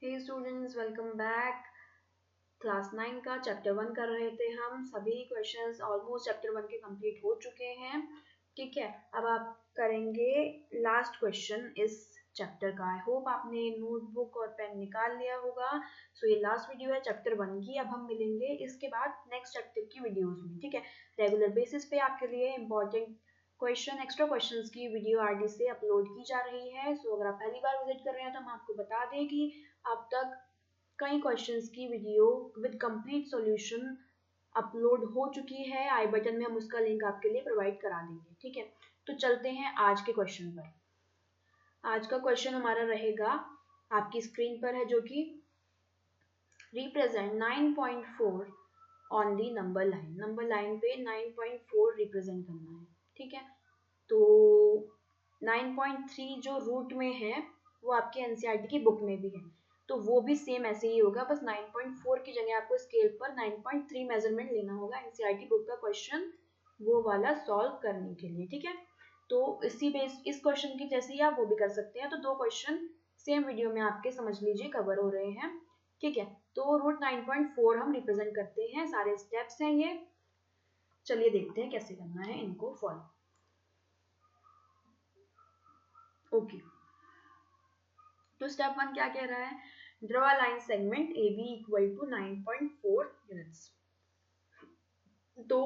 हे students, welcome back. Class 9 का chapter 1 कर रहे थे हम। सभी क्वेश्चंस ऑलमोस्ट चैप्टर 1 के कंप्लीट हो चुके हैं। ठीक है, अब आप करेंगे लास्ट क्वेश्चन इस चैप्टर का। आई होप आपने नोटबुक और पेन निकाल लिया होगा। सो ये लास्ट वीडियो है चैप्टर 1 की। अब हम मिलेंगे इसके बाद नेक्स्ट चैप्टर की वीडियोस में। ठीक है, रेगुलर बेसिस पे आपके लिए इंपॉर्टेंट क्वेश्चन, एक्स्ट्रा क्वेश्चंस की वीडियो आरडी से अपलोड की जा रही है। सो अगर आप पहली बार विजिट कर रहे हैं तो हम आपको बता दें कि अब तक कई क्वेश्चंस की video with complete solution upload हो चुकी है। आई बटन में हम उसका लिंक आपके लिए प्रोवाइड करा देंगे। ठीक है, तो चलते हैं आज के क्वेश्चन पर। आज का क्वेश्चन हमारा रहेगा, आपकी स्क्रीन पर है, जो कि represent 9.4 on the number line. Number line पे 9.4 रिप्रेजेंट करना है। ठीक है, तो 9.3 जो रूट में है वो आपके एनसीईआरटी की बुक में भी है, तो वो भी सेम ऐसे ही होगा। बस 9.4 की जगह आपको स्केल पर 9.3 मेजरमेंट लेना होगा एनसीईआरटी बुक का क्वेश्चन वो वाला सॉल्व करने के लिए। ठीक है, तो इसी बेस इस क्वेश्चन की जैसे ही आप वो भी कर सकते हैं। तो दो क्वेश्चन सेम वीडियो में आपके समझ लीजिए कवर हो रहे हैं। ठीक है, तो रूट 9.4 हम रिप्रेजेंट करते हैं। सारे स्टेप्स हैं ये। चलिए देखते हैं कैसे करना है इनको फॉलो। ओके, तो स्टेप 1 क्या कह रहा है? Draw a line segment A B equal to 9.4 units. तो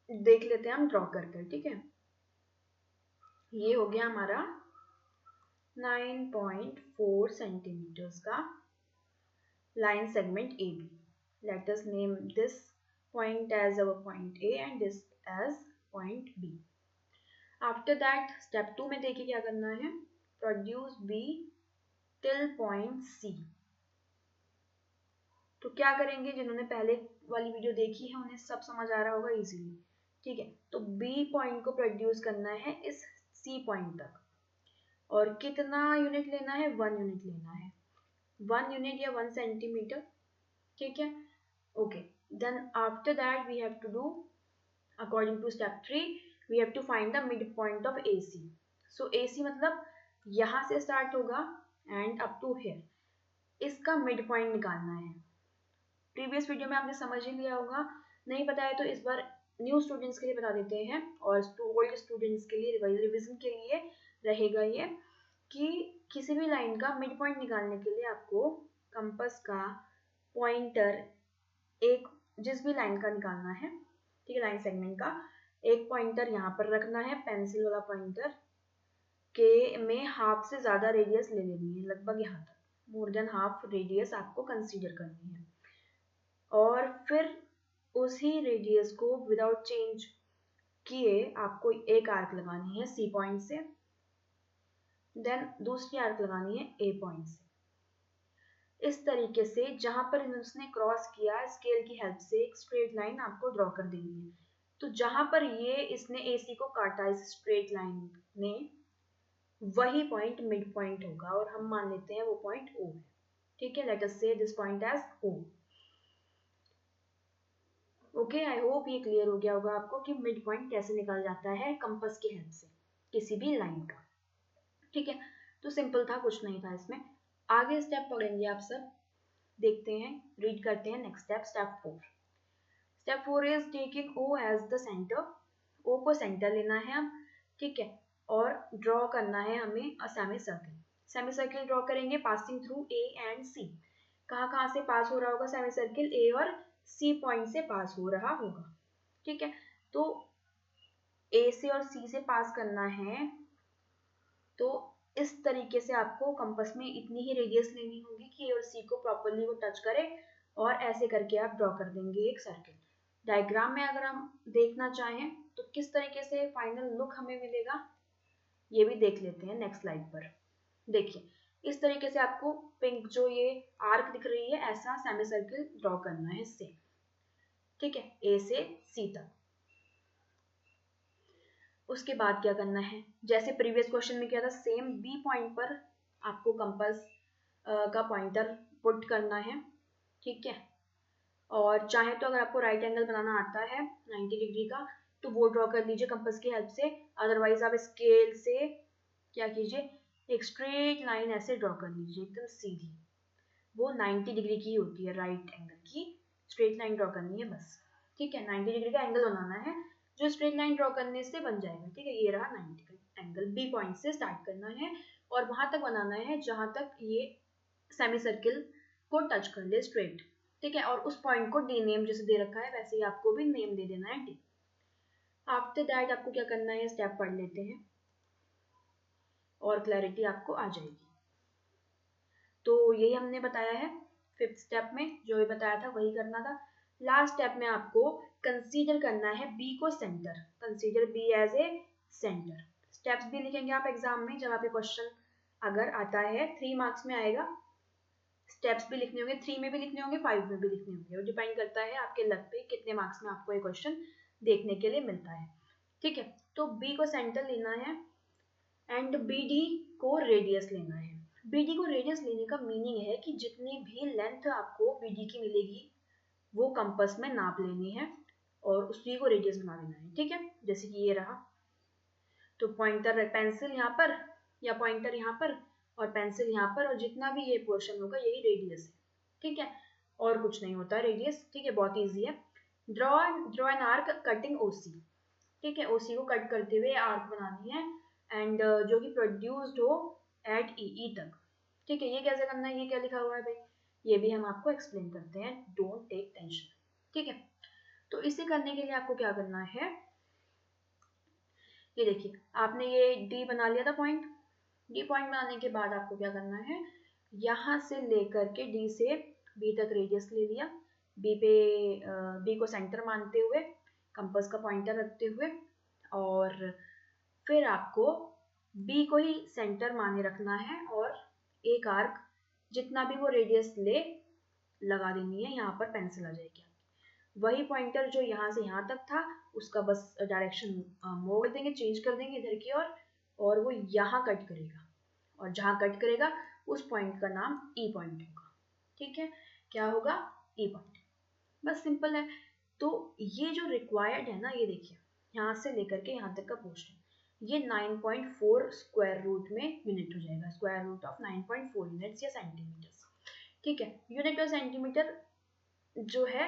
देख लेते हैं हम ड्रॉ कर कर। ठीक है, ये हो गया हमारा 9.4 सेंटीमीटर्स का line segment A B. Let us name this point as our point A and this as point B. After that, step 2 में देखिए क्या करना है। Produce B till point C. तो क्या करेंगे, जिन्होंने पहले वाली वीडियो देखी है उन्हें सब समझ आ रहा होगा इजीली। ठीक है, तो B पॉइंट को प्रोड्यूस करना है इस C पॉइंट तक, और कितना यूनिट लेना है? 1 यूनिट लेना है। 1 यूनिट या 1 सेंटीमीटर। ठीक है, okay. Then after that we have to do according to step 3 we have to find the mid point of AC. So AC मतलब यहाँ से स्टार्ट होगा एंड अप टू हियर, इसका मिड पॉइंट निकालना है। प्रीवियस वीडियो में आपने समझ ही लिया होगा, नहीं पता है तो इस बार न्यू स्टूडेंट्स के लिए बता देते हैं, और ओल्ड स्टूडेंट्स के लिए रिवीजन के लिए रहेगा ये कि किसी भी लाइन का मिड पॉइंट निकालने के लिए आपको कंपास का पॉइंटर एक जिस भी लाइन का निकालना है, ठीक है, लाइन सेगमेंट का एक पॉइंटर यहाँ पर रखना है। पेंसिल वाला पॉइंटर के में हाफ से ज्यादा रेडियस ले लेनी है, लगभग यहाँ तक, मोर देन हाफ रेडियस आपको कंसीडर करनी है। और फिर उसी रेडियस को विदाउट चेंज किए आपको एक आर्क लगानी है सी पॉइंट से, देन दूसरी आर्क लगानी है ए पॉइंट से। इस तरीके से जहां पर उसने क्रॉस किया, स्केल की हेल्प से एक स्ट्रेट लाइन आपको ड्रॉ कर देनी है। तो जहां पर ये इसने AC को काटा इस स्ट्रेट लाइन ने, वही पॉइंट मिड पॉइंट होगा, और हम मान लेते हैं वो पॉइंट O है। ठीक है, let us say this point as O. Okay, I hope ये क्लियर हो गया होगा आपको कि मिड पॉइंट कैसे निकाला जाता है कंपास की हेल्प से किसी भी लाइन का। ठीक है, तो सिंपल था, कुछ नहीं था इसमें। आगे स्टेप पढ़ेंगे आप सब, देखते हैं, रीड करते हैं next step. Step 4, step 4 is taking O as the centre. O को सेंटर लेना है अब। ठीक है, और ड्रॉ करना है हमें a semi circle. Semi circle draw करेंगे passing through A and C। कहाँ कहाँ से पास हो रहा होगा सेमी सर्किल? A और C पॉइंट से पास हो रहा होगा। ठीक है, तो A से और C से पास करना है, तो इस तरीके से आपको कंपास में इतनी ही रेडियस लेनी होगी कि A और C को प्रॉपरली वो टच करे, और ऐसे करके आप ड्रॉ कर देंगे एक सर्किल। डायग्राम में अगर हम देखना चाहें तो किस तरीके से फाइनल लुक हमें मिलेगा ये भी देख लेते हैं नेक्स्ट स्लाइड पर। देखिए, इस तरीके से आपको पिंक जो ये आर्क दिख रही है, ऐसा सेमी सर्किल ड्रॉ करना है इससे। ठीक है, A से C तक। उसके बाद क्या करना है, जैसे प्रीवियस क्वेश्चन में किया था सेम, B पॉइंट पर आपको कंपास का पॉइंटर पुट करना है। ठीक है, और चाहे तो अगर आपको राइट एंगल बनाना आता है 90 डिग्री का तो वो ड्रॉ कर लीजिए कंपास की हेल्प से। अदरवाइज आप स्केल से क्या कीजिए, एक स्ट्रेट लाइन ऐसे ड्रॉ कर लीजिए एकदम सीधी। वो 90 डिग्री की होती है, राइट एंगल की स्ट्रेट लाइन ड्रॉ करनी है बस, ठीक है। 90 डिग्री का एंगल बनाना है जो स्ट्रेट लाइन ड्रॉ करने से बन जाएगा, ठीक है। ये रहा 90 का एंगल, बी पॉइंट से स्टार्ट करना है और वहां तक बनाना है जहां तक ये सेमी सर्किल को टच कर ले स्ट्रेट, ठीक है। और उस पॉइंट को डी नेम जैसे दे रखा है वैसे ही आपको भी नेम दे देना है डी। आफ्टर दैट आपको क्या करना है, स्टेप पढ़ लेते हैं और क्लैरिटी आपको आ जाएगी। तो यही हमने बताया है, फिफ्थ स्टेप में जो भी बताया था वही करना था। लास्ट स्टेप में आपको कंसीडर करना है बी को centre, consider B as a centre. Steps भी लिखेंगे आप एग्जाम में, जब आपके क्वेश्चन अगर आता है 3 मार्क्स में आएगा, स्टेप्स भी लिखने होंगे, 3 में भी लिखने होंगे, 5 में भी लिखने होंगे, वो डिपेंड करता है आपके लक पे कितने मार्क्स में आपको ये क्वेश्चन देखने के लिए मिलता है, ठीक है। तो बी को सेंटर लेना है एंड बी डी को रेडियस लेना है। BD को रेडियस लेने का मीनिंग है कि जितनी भी लेंथ आपको BD की मिलेगी वो कंपास में नाप लेनी है और उसी को रेडियस बना लेना है, ठीक है। जैसे कि ये रहा, तो पॉइंटर पेंसिल यहाँ पर या पॉइंटर यहाँ पर और पेंसिल यहाँ पर, और जितना भी ये पोर्शन होगा यही रेडियस है, ठीक है। और कुछ नहीं होता रेडियस, ठीक है, बहुत ईजी है। Draw an arc cutting OC, ठीक है। OC को कट करते हुए आर्क बनानी है एंड जो कि प्रोड्यूस्ड हो एट ई तक, ठीक है। ये कैसे करना है, ये क्या लिखा हुआ है भाई, ये भी हम आपको एक्सप्लेन करते हैं, डोंट टेक टेंशन, ठीक है। तो इसे करने के लिए आपको क्या करना है, ये देखिए आपने ये डी बना लिया था पॉइंट, डी पॉइंट बनाने के बाद आपको क्या करना है, यहाँ से लेकर के डी से बी तक रेडियस ले लिया, बी को सेंटर मानते हुए, कंपास का पॉइंटर रखते हुए, और फिर आपको बी को ही सेंटर माने रखना है और एक आर्क जितना भी वो रेडियस ले लगा देनी है, यहाँ पर पेंसिल आ जाएगी। वही पॉइंटर जो यहाँ से यहाँ तक था उसका बस डायरेक्शन मोड़ देंगे, चेंज कर देंगे इधर की ओर, और वो यहाँ कट करेगा, और जहाँ कट करेगा उस पॉइंट का नाम ई पॉइंट होगा, ठीक है। क्या होगा, ई पॉइंट, बस सिंपल है। तो ये जो रिक्वायर्ड है ना, ये देखिए यहाँ से लेकर के यहाँ तक का पोर्शन, ये 9.4 स्क्वायर रूट में यूनिट हो जाएगा, स्क्वायर रूट ऑफ 9.4 यूनिट्स या सेंटीमीटर्स, ठीक है। यूनिट और सेंटीमीटर जो है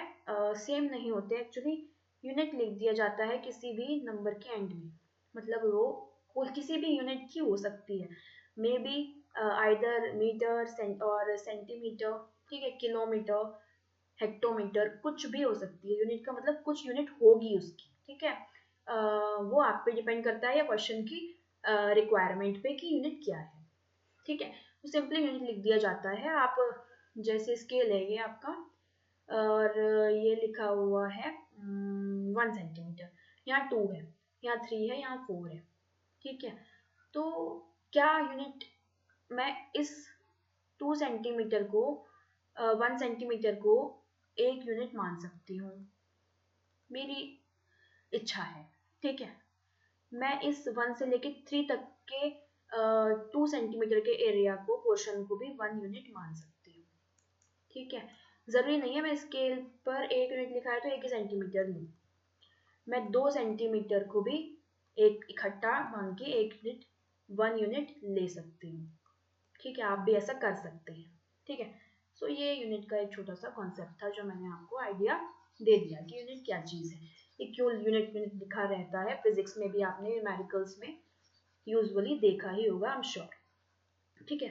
सेम नहीं होते एक्चुअली, यूनिट लिख दिया जाता है किसी भी नंबर के एंड में, मतलब वो किसी भी यूनिट की हो सकती है, मे बी आइदर मीटर और सेंटीमीटर, ठीक है, किलोमीटर, हेक्टोमीटर, कुछ भी हो सकती है, यूनिट का मतलब कुछ यूनिट होगी उसकी, ठीक है। वो आप पे डिपेंड करता है या क्वेश्चन की रिक्वायरमेंट पे कि यूनिट क्या है, ठीक है। तो सिंपली यूनिट लिख दिया जाता है, आप जैसे स्केल है ये आपका, और ये लिखा हुआ है 1 सेंटीमीटर, यहाँ 2 है, यहाँ 3 है, यहाँ 4 है, ठीक है। तो क्या यूनिट, मैं इस 2 सेंटीमीटर को 1 सेंटीमीटर को एक यूनिट मान सकती हूँ, मेरी इच्छा है, ठीक है। मैं इस 1 से लेके 3 तक के 2 सेंटीमीटर के एरिया को, पोर्शन को भी 1 यूनिट मान सकती हूँ, ठीक है। जरूरी नहीं है मैं स्केल पर 1 यूनिट लिखा है तो 1 ही सेंटीमीटर लूँ, मैं 2 सेंटीमीटर को भी एक इकट्ठा मान के 1 यूनिट ले सकती हूँ, ठीक है। आप भी ऐसा कर सकते हैं, ठीक है। सो ये यूनिट का एक छोटा सा कॉन्सेप्ट था जो मैंने आपको आइडिया दे दिया कि यूनिट क्या चीज़ है, ये क्यों यूनिट लिखा रहता है। फिजिक्स में भी आपने न्यूमेरिकल्स में यूजुअली देखा ही होगा, आई एम श्योर, ठीक है।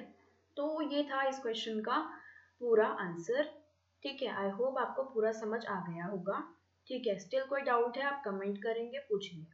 तो ये था इस क्वेश्चन का पूरा आंसर, ठीक है। आई होप आपको पूरा समझ आ गया होगा, ठीक है। स्टिल कोई डाउट है आप कमेंट करेंगे, पूछिए।